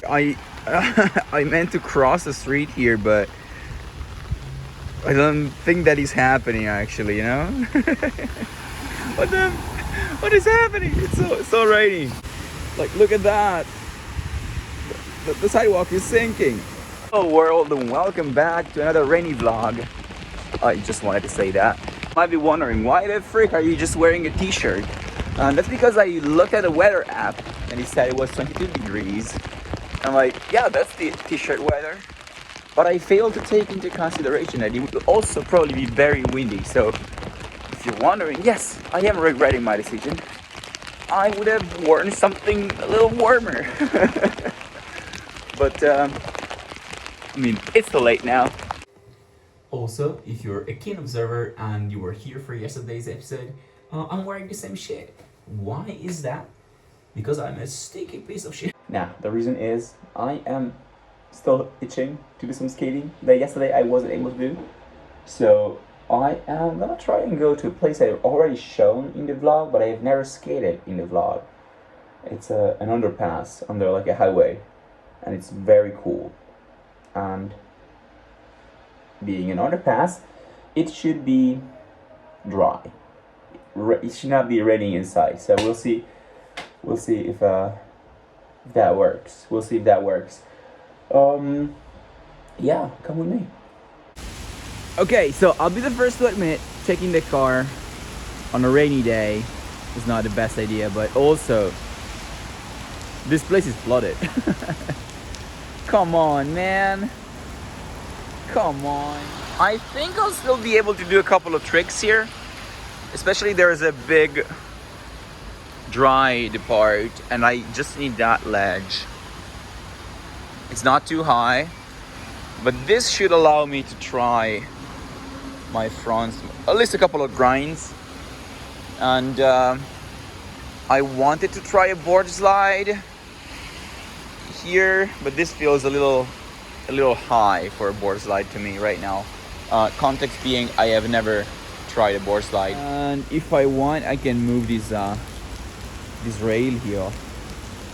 I I meant to cross the street here, but I don't think that is happening actually, you know? What the? What is happening? It's so rainy. Like, look at that. The sidewalk is sinking. Hello world, and welcome back to another rainy vlog. I just wanted to say that. You might be wondering, why the frick are you just wearing a t-shirt? That's because I looked at a weather app and it said it was 22 degrees. I'm like, yeah, that's the t-shirt weather. But I failed to take into consideration that it would also probably be very windy. So if you're wondering, yes, I am regretting my decision. I would have worn something a little warmer. But I mean, it's too late now. Also, if you're a keen observer and you were here for yesterday's episode, I'm wearing the same shit. Why is that? Because I'm a sticky piece of shit. Now, the reason is I am still itching to do some skating that yesterday I wasn't able to do. So I am gonna try and go to a place I've already shown in the vlog, but I have never skated in the vlog. It's an underpass under like a highway, and it's very cool. And being an underpass, it should be dry. It should not be raining inside. So we'll see if that works. We'll see if that works. Yeah, come with me. Okay, so I'll be the first to admit, taking the car on a rainy day is not the best idea, but also this place is flooded. Come on, man. Come on. I think I'll still be able to do a couple of tricks here. Especially there's a big dry part and I just need that ledge. It's not too high, but this should allow me to try my fronts, at least a couple of grinds. And I wanted to try a board slide here, but this feels a little high for a board slide to me right now. Context being, I have never tried a board slide. And if I want, I can move this rail here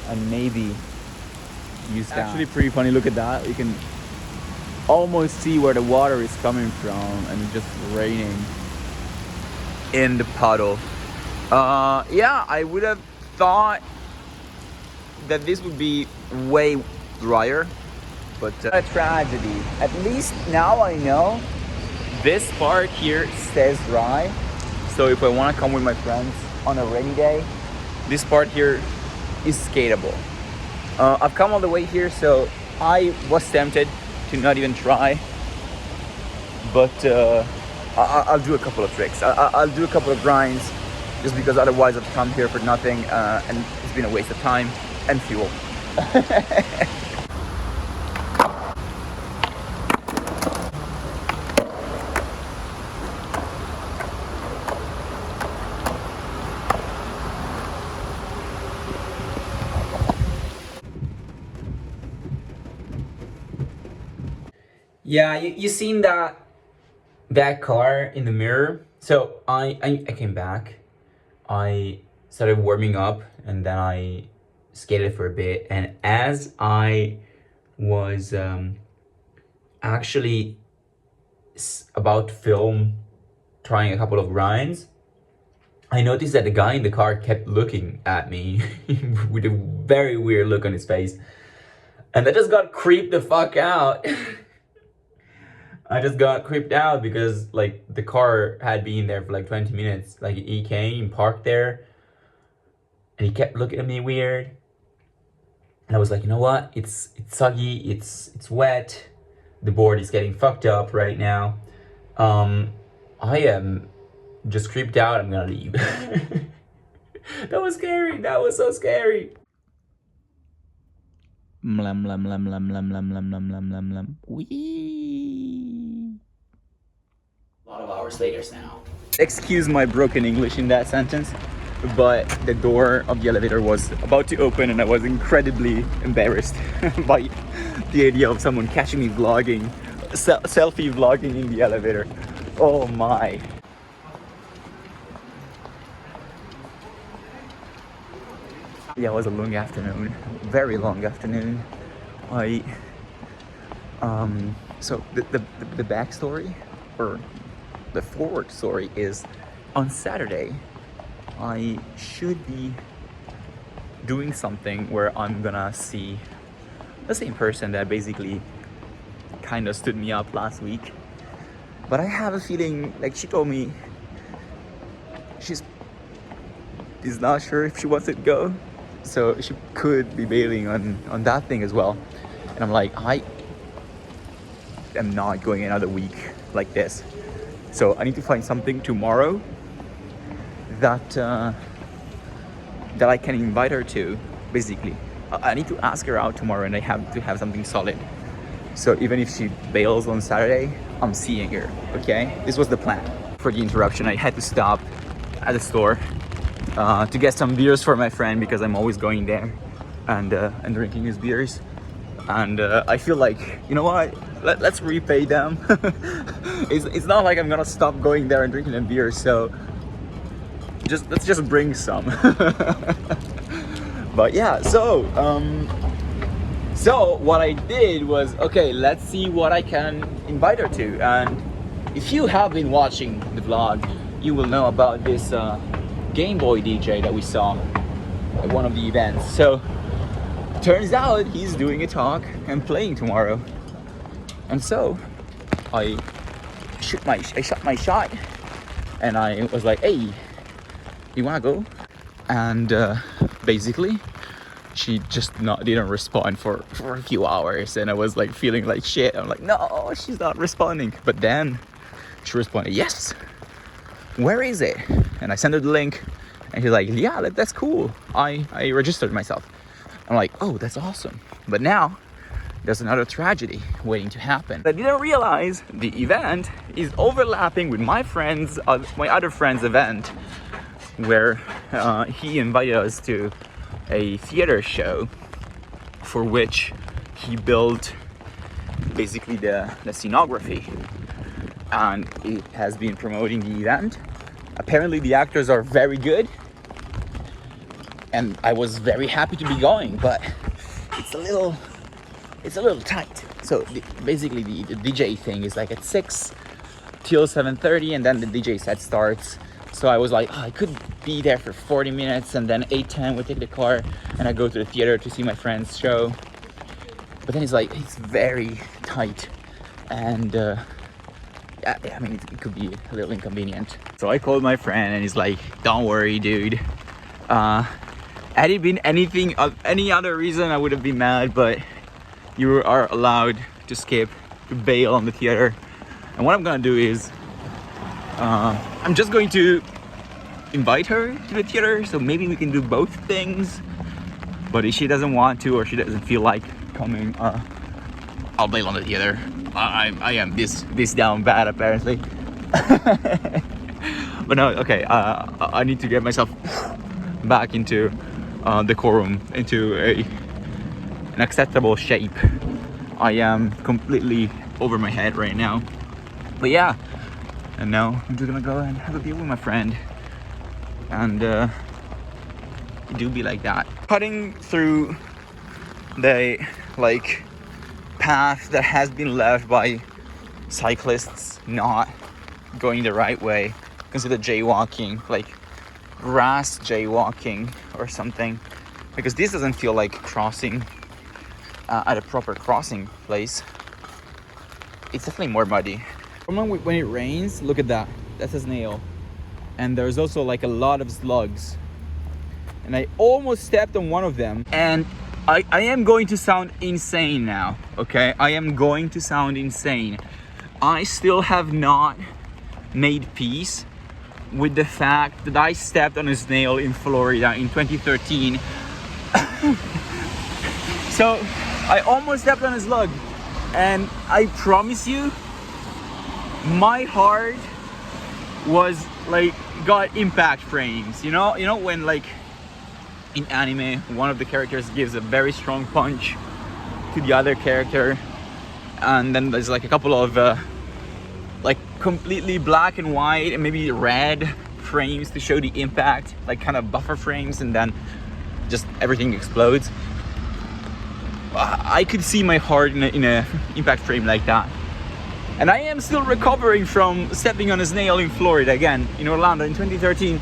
and maybe use that. Actually pretty funny. Look at that. You can almost see where the water is coming from, and it's just raining in the puddle. Yeah, I would have thought that this would be way drier, but a tragedy. At least now I know this part here stays dry. So if I want to come with my friends on a rainy day, this part here is skatable. I've come all the way here, so I was tempted to not even try, but I'll do a couple of tricks. I'll do a couple of grinds, just because otherwise I've come here for nothing, and it's been a waste of time and fuel. Yeah, you seen that car in the mirror? So I came back, I started warming up, and then I skated for a bit. And as I was actually about to film trying a couple of grinds, I noticed that the guy in the car kept looking at me with a very weird look on his face, and I just got creeped the fuck out. I just got creeped out because like the car had been there for like 20 minutes. Like he came, parked there, and he kept looking at me weird. And I was like, you know what? It's soggy, it's wet. The board is getting fucked up right now. I am just creeped out. I'm gonna leave. That was scary. That was so scary. Mlam mlam mlam mlam mlam mlam mlam mlam mlam mlam mlam. Wee. A lot of hours later now. Excuse my broken English in that sentence, but the door of the elevator was about to open and I was incredibly embarrassed by the idea of someone catching me vlogging, selfie vlogging in the elevator. Oh my. Yeah, it was a long afternoon, very long afternoon. I so the backstory, or the forward story, is on Saturday I should be doing something where I'm gonna see the same person that basically kind of stood me up last week. But I have a feeling, like, she told me she's not sure if she wants to go, so she could be bailing on that thing as well. And I'm like, I am not going another week like this. So I need to find something tomorrow that I can invite her to. Basically, I need to ask her out tomorrow, and I have to have something solid. So even if she bails on Saturday, I'm seeing her. Okay, this was the plan. For the interruption, I had to stop at the store to get some beers for my friend, because I'm always going there and drinking his beers. And I feel like, you know what? Let's repay them. It's not like I'm gonna stop going there and drinking them beers. So let's just bring some. But yeah, so what I did was, okay, let's see what I can invite her to. And if you have been watching the vlog, you will know about this Game Boy DJ that we saw at one of the events. So turns out he's doing a talk and playing tomorrow. And so I shot my shot, and I was like, hey, you wanna go? And basically she just didn't respond for a few hours, and I was like feeling like shit. I'm like, no, she's not responding. But then she responded, yes, where is it? And I sent her the link, and she's like, yeah, that's cool, I registered myself. I'm like, oh, that's awesome. But now there's another tragedy waiting to happen. I didn't realize the event is overlapping with my other friend's event, where he invited us to a theater show for which he built basically the scenography, and it has been promoting the event. Apparently the actors are very good, and I was very happy to be going, but it's a little tight. So basically the DJ thing is like at 6 till 7:30, and then the DJ set starts. So I was like, oh, I could be there for 40 minutes, and then 8:10 we take the car and I go to the theater to see my friend's show. But then it's like, it's very tight, and yeah, I mean, it could be a little inconvenient. So I called my friend, and he's like, don't worry, dude. Had it been any other reason, I would have been mad, but you are allowed to skip, to bail on the theater. And what I'm gonna do is, I'm just going to invite her to the theater, so maybe we can do both things. But if she doesn't want to, or she doesn't feel like coming, I'll bail on the theater. I am this down bad, apparently. But no, okay, I need to get myself back into decorum, into an acceptable shape. I am completely over my head right now. But yeah, and now I'm just gonna go and have a beer with my friend, and it do be like that. Cutting through the path that has been left by cyclists not going the right way. Consider jaywalking, like grass jaywalking or something, because this doesn't feel like crossing at a proper crossing place. It's definitely more muddy. When it rains, look at that. That's a snail. And there's also like a lot of slugs. And I almost stepped on one of them. And I am going to sound insane now, okay? I am going to sound insane. I still have not made peace with the fact that I stepped on a snail in Florida in 2013. So I almost stepped on a slug, and I promise you, my heart was like, got impact frames. You know when like in anime, one of the characters gives a very strong punch to the other character, and then there's like a couple of like completely black and white and maybe red frames to show the impact, like kind of buffer frames, and then just everything explodes. I could see my heart in a impact frame like that. And I am still recovering from stepping on a snail in Florida again, in Orlando in 2013.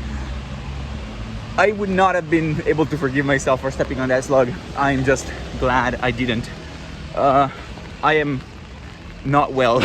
I would not have been able to forgive myself for stepping on that slug. I'm just glad I didn't. I am not well.